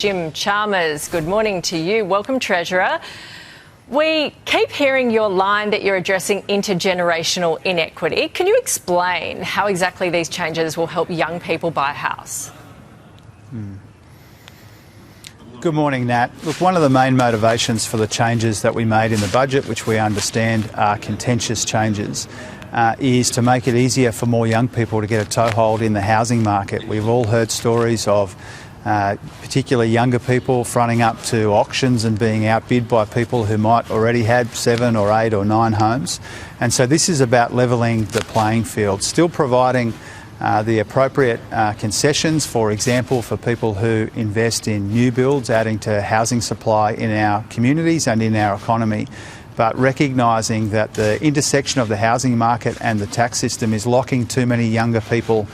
Jim Chalmers, good morning to you. Welcome, Treasurer. We keep hearing your line that you're addressing intergenerational inequity. Can you explain how exactly these changes will help young people buy a house? Good morning, Nat. Look, one of the main motivations for the changes that we made in the budget, which we understand are contentious changes, is to make it easier for more young people to get a toehold in the housing market. We've all heard stories of particularly younger people fronting up to auctions and being outbid by people who might already have 7 or 8 or 9 homes. And so this is about levelling the playing field, still providing the appropriate concessions, for example, for people who invest in new builds, adding to housing supply in our communities and in our economy, but recognising that the intersection of the housing market and the tax system is locking too many younger people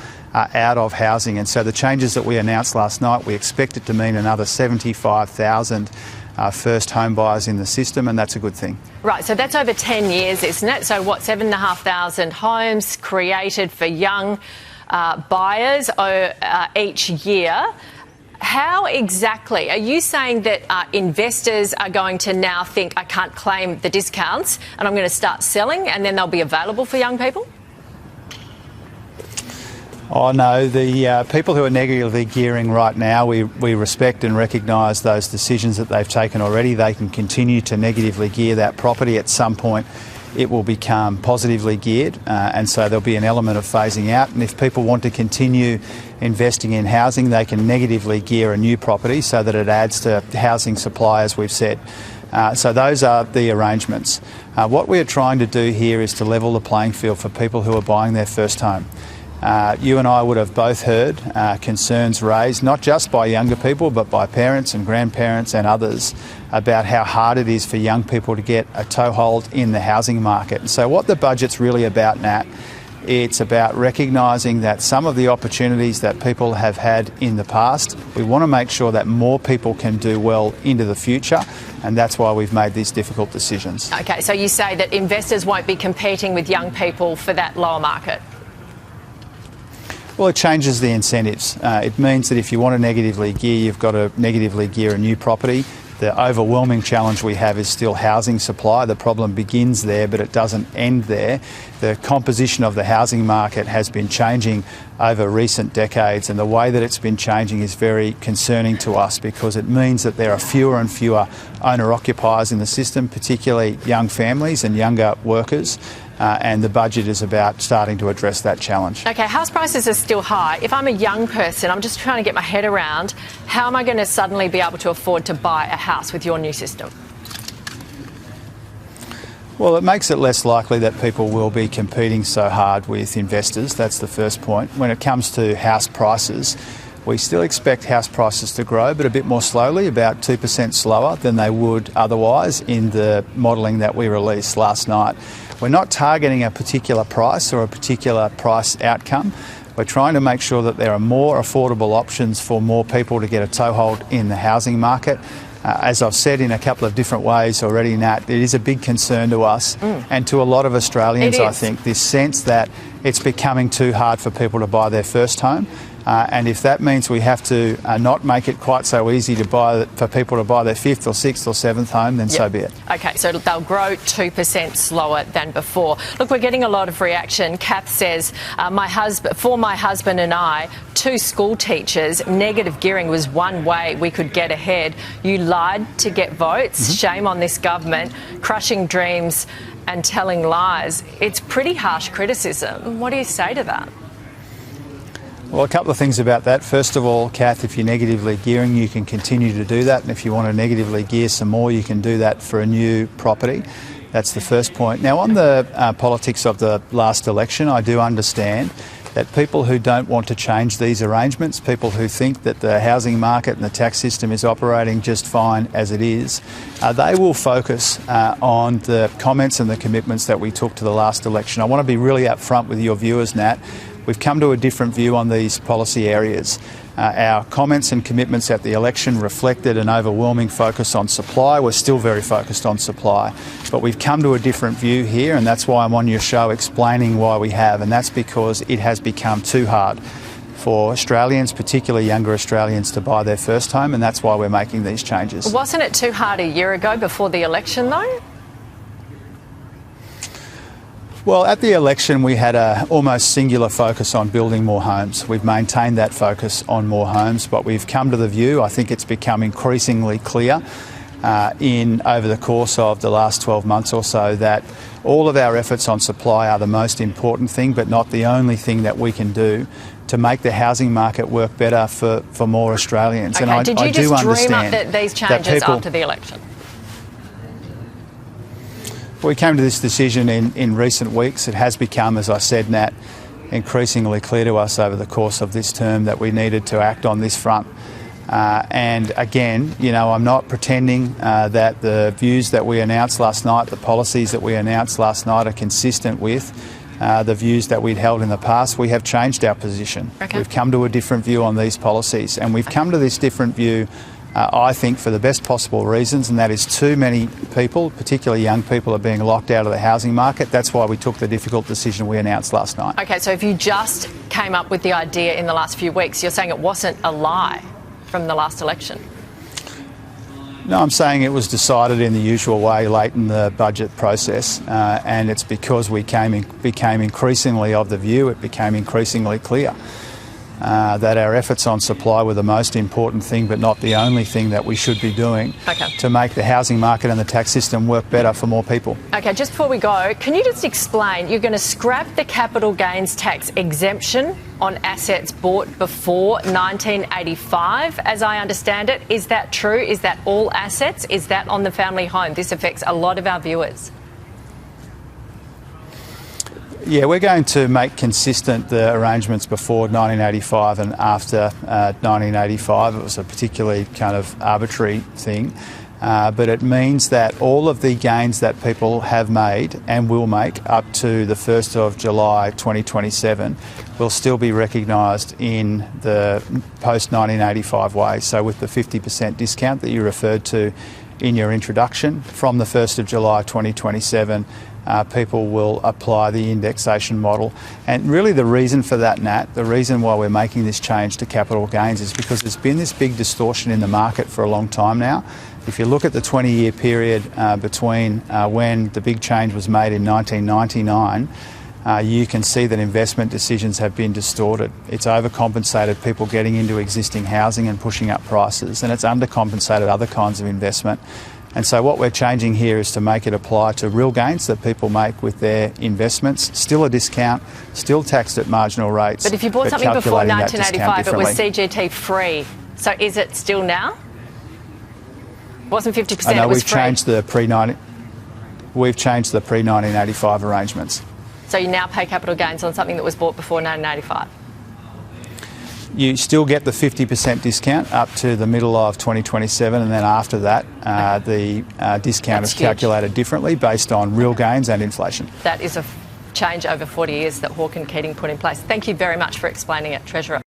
out of housing. And so the changes that we announced last night, we expect it to mean another 75,000 first home buyers in the system, and that's a good thing. Right, so that's over 10 years, isn't it? So what, 7,500 homes created for young buyers each year. How exactly are you saying that investors are going to now think, I can't claim the discounts and I'm going to start selling, and then they'll be available for young people? Oh no, the people who are negatively gearing right now, we respect and recognise those decisions that they've taken already. They can continue to negatively gear that property. At some point it will become positively geared, and so there'll be an element of phasing out. And if people want to continue investing in housing, they can negatively gear a new property so that it adds to housing supply, as we've said. So those are the arrangements. What we're trying to do here is to level the playing field for people who are buying their first home. You and I would have both heard concerns raised, not just by younger people, but by parents and grandparents and others, about how hard it is for young people to get a toehold in the housing market. And so what the budget's really about, Nat, it's about recognising that some of the opportunities that people have had in the past, we want to make sure that more people can do well into the future, and that's why we've made these difficult decisions. OK, so you say that investors won't be competing with young people for that lower market? Well, it changes the incentives. It means that if you want to negatively gear, you've got to negatively gear a new property. The overwhelming challenge we have is still housing supply. The problem begins there, but it doesn't end there. The composition of the housing market has been changing over recent decades, and the way that it's been changing is very concerning to us, because it means that there are fewer and fewer owner-occupiers in the system, particularly young families and younger workers. And the budget is about starting to address that challenge. OK, house prices are still high. If I'm a young person, I'm just trying to get my head around, how am I going to suddenly be able to afford to buy a house with your new system? Well, it makes it less likely that people will be competing so hard with investors. That's the first point. When it comes to house prices, we still expect house prices to grow, but a bit more slowly, about 2% slower than they would otherwise in the modelling that we released last night. We're not targeting a particular price or a particular price outcome. We're trying to make sure that there are more affordable options for more people to get a toehold in the housing market. As I've said in a couple of different ways already, Nat, it is a big concern to us and to a lot of Australians, I think, this sense that it's becoming too hard for people to buy their first home. And if that means we have to not make it quite so easy to buy for people to buy their 5th or 6th or 7th home, then so be it. OK, so they'll grow 2% slower than before. Look, we're getting a lot of reaction. Kath says, my husband and I, 2 school teachers, negative gearing was one way we could get ahead. You lied to get votes. Shame on this government, crushing dreams and telling lies. It's pretty harsh criticism. What do you say to that? Well, a couple of things about that. First of all, Kath, if you're negatively gearing, you can continue to do that. And if you want to negatively gear some more, you can do that for a new property. That's the first point. Now, on the politics of the last election, I do understand that people who don't want to change these arrangements, people who think that the housing market and the tax system is operating just fine as it is, they will focus on the comments and the commitments that we took to the last election. I want to be really upfront with your viewers, Nat. We've come to a different view on these policy areas. Our comments and commitments at the election reflected an overwhelming focus on supply. We're still very focused on supply. But we've come to a different view here, and that's why I'm on your show explaining why we have, and that's because it has become too hard for Australians, particularly younger Australians, to buy their first home, and that's why we're making these changes. Wasn't it too hard a year ago before the election, though? Well, at the election, we had a almost singular focus on building more homes. We've maintained that focus on more homes, but we've come to the view, I think it's become increasingly clear over the course of the last 12 months or so, that all of our efforts on supply are the most important thing, but not the only thing that we can do to make the housing market work better for more Australians. Okay. And Did you I do just dream understand up these changes after the election? We came to this decision in recent weeks. It has become, as I said, Nat, increasingly clear to us over the course of this term that we needed to act on this front. And again, you know, I'm not pretending that the views that we announced last night, the policies that we announced last night, are consistent with the views that we'd held in the past. We have changed our position. Okay. We've come to a different view on these policies, and we've come to this different view, I think, for the best possible reasons, and that is too many people, particularly young people, are being locked out of the housing market. That's why we took the difficult decision we announced last night. Okay, so if you just came up with the idea in the last few weeks, you're saying it wasn't a lie from the last election? No, I'm saying it was decided in the usual way late in the budget process, and it's because we became increasingly of the view, it became increasingly clear that our efforts on supply were the most important thing, but not the only thing that we should be doing to make the housing market and the tax system work better for more people. Okay, just before we go, can you just explain, you're going to scrap the capital gains tax exemption on assets bought before 1985, as I understand it. Is that true? Is that all assets? Is that on the family home? This affects a lot of our viewers. Yeah, we're going to make consistent the arrangements before 1985 and after 1985. It was a particularly kind of arbitrary thing, but it means that all of the gains that people have made and will make up to the 1st of July 2027 will still be recognised in the post-1985 way. So with the 50% discount that you referred to in your introduction, from the 1st of July 2027, people will apply the indexation model. And really the reason for that, Nat, the reason why we're making this change to capital gains is because there's been this big distortion in the market for a long time now. If you look at the 20-year period between when the big change was made in 1999, you can see that investment decisions have been distorted. It's overcompensated people getting into existing housing and pushing up prices, and it's undercompensated other kinds of investment. And so what we're changing here is to make it apply to real gains that people make with their investments. Still a discount, still taxed at marginal rates. But if you bought something before 1985, it was CGT free. So is it still now? It wasn't 50%, I know, it was we've free. We've changed the pre-1985 arrangements. So you now pay capital gains on something that was bought before 1985? You still get the 50% discount up to the middle of 2027, and then after that, the discount is calculated differently based on real gains and inflation. That is a change over 40 years that Hawke and Keating put in place. Thank you very much for explaining it, Treasurer.